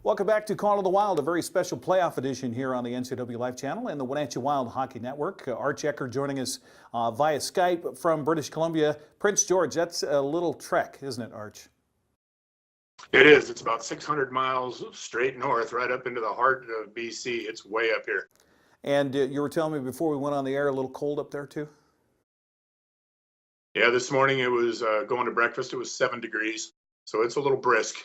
Welcome back to Call of the Wild, a very special playoff edition here on the NCW Life Channel and the Wenatchee Wild Hockey Network. Arch Ecker joining us via Skype from British Columbia. Prince George, that's a little trek, isn't it, Arch? It is. It's about 600 miles straight north, right up into the heart of BC. It's way up here. And you were telling me before we went on the air, a little cold up there too? Yeah, this morning it was going to breakfast. It was 7 degrees, so it's a little brisk.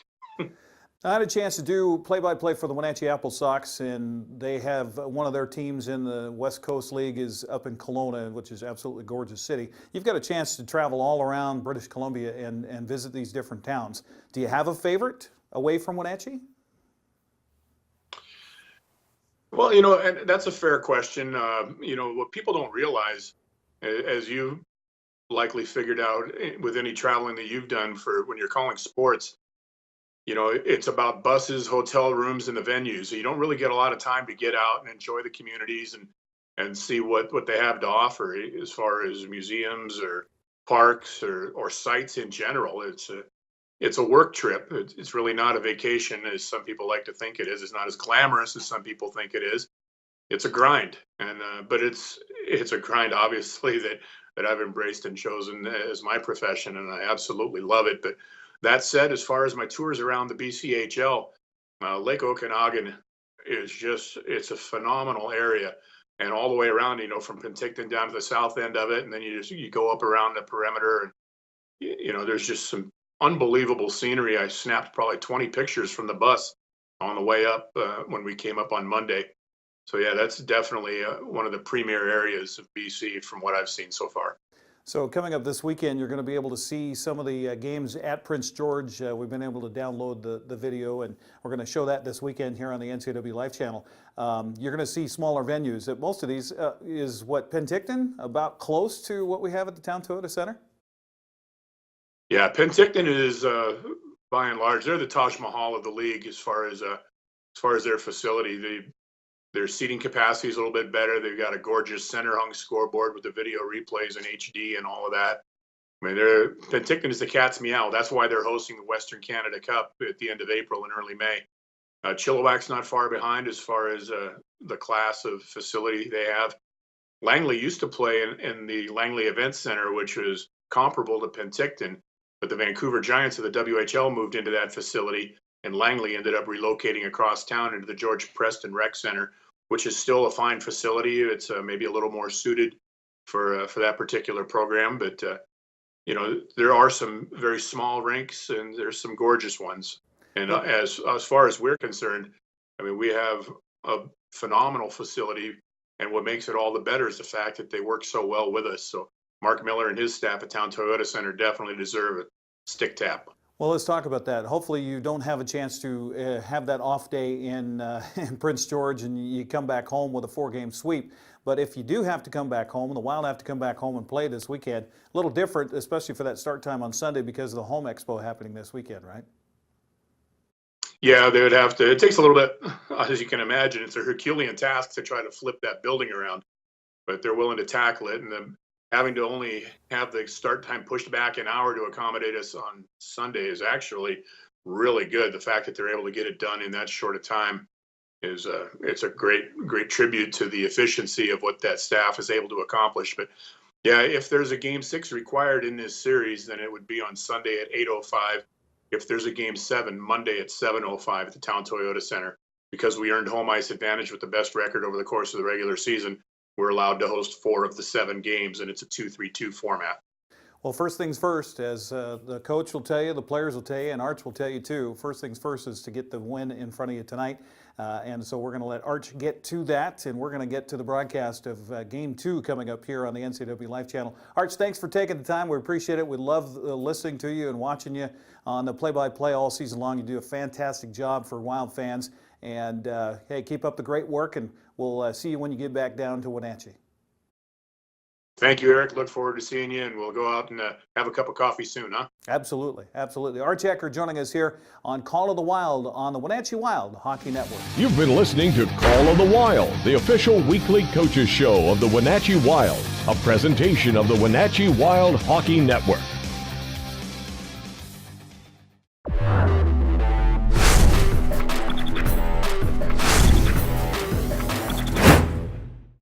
I had a chance to do play-by-play for the Wenatchee Apple Sox, and they have one of their teams in the West Coast League is up in Kelowna, which is absolutely gorgeous city. You've got a chance to travel all around British Columbia and visit these different towns. Do you have a favorite away from Wenatchee? Well, and that's a fair question. What people don't realize, as you likely figured out with any traveling that you've done for when you're calling sports, it's about buses, hotel rooms, and the venues. So you don't really get a lot of time to get out and enjoy the communities and see what they have to offer as far as museums or parks or sites in general. It's a work trip. It's really not a vacation as some people like to think it is. It's not as glamorous as some people think it is. It's a grind, but it's a grind obviously that I've embraced and chosen as my profession, and I absolutely love it. But that said, as far as my tours around the BCHL, Lake Okanagan it's a phenomenal area. And all the way around, from Penticton down to the south end of it, and then you go up around the perimeter, and there's just some unbelievable scenery. I snapped probably 20 pictures from the bus on the way up when we came up on Monday. So yeah, that's definitely one of the premier areas of BC from what I've seen so far. So coming up this weekend, you're going to be able to see some of the games at Prince George. We've been able to download the video, and we're going to show that this weekend here on the NCW Life Channel. You're going to see smaller venues. At most of these is what, Penticton, about close to what we have at the Town Toyota Center? Yeah, Penticton is by and large, they're the Taj Mahal of the league as far as their facility. Their seating capacity is a little bit better. They've got a gorgeous center-hung scoreboard with the video replays in HD and all of that. I mean, Penticton is the cat's meow. That's why they're hosting the Western Canada Cup at the end of April and early May. Chilliwack's not far behind as far as the class of facility they have. Langley used to play in the Langley Event Center, which was comparable to Penticton, but the Vancouver Giants of the WHL moved into that facility, and Langley ended up relocating across town into the George Preston Rec Center, which is still a fine facility. It's maybe a little more suited for that particular program, but there are some very small rinks and there's some gorgeous ones. And as far as we're concerned, I mean, we have a phenomenal facility, and what makes it all the better is the fact that they work so well with us. So Mark Miller and his staff at Town Toyota Center definitely deserve a stick tap. Well, let's talk about that. Hopefully you don't have a chance to have that off day in Prince George and you come back home with a 4-game sweep. But if you do have to come back home, and the Wild have to come back home and play this weekend, a little different, especially for that start time on Sunday because of the home expo happening this weekend, right? Yeah, they would have to. It takes a little bit, as you can imagine. It's a Herculean task to try to flip that building around, but they're willing to tackle it. And then having to only have the start time pushed back an hour to accommodate us on Sunday is actually really good. The fact that they're able to get it done in that short a time is it's a great tribute to the efficiency of what that staff is able to accomplish. But yeah, if there's a game 6 required in this series, then it would be on Sunday at 8:05. If there's a game 7, Monday at 7:05 at the Town Toyota Center. Because we earned home ice advantage with the best record over the course of the regular season, we're allowed to host 4 of the 7 games, and it's a 2-3-2 format. Well, first things first, as the coach will tell you, the players will tell you, and Arch will tell you too, first things first is to get the win in front of you tonight. And so we're going to let Arch get to that, and we're going to get to the broadcast of Game 2 coming up here on the NCW Life Channel. Arch, thanks for taking the time. We appreciate it. We love listening to you and watching you on the play-by-play all season long. You do a fantastic job for Wild fans. And, hey, keep up the great work, and we'll see you when you get back down to Wenatchee. Thank you, Eric. Look forward to seeing you, and we'll go out and have a cup of coffee soon, huh? Absolutely, absolutely. Arch Ecker joining us here on Call of the Wild on the Wenatchee Wild Hockey Network. You've been listening to Call of the Wild, the official weekly coaches show of the Wenatchee Wild, a presentation of the Wenatchee Wild Hockey Network.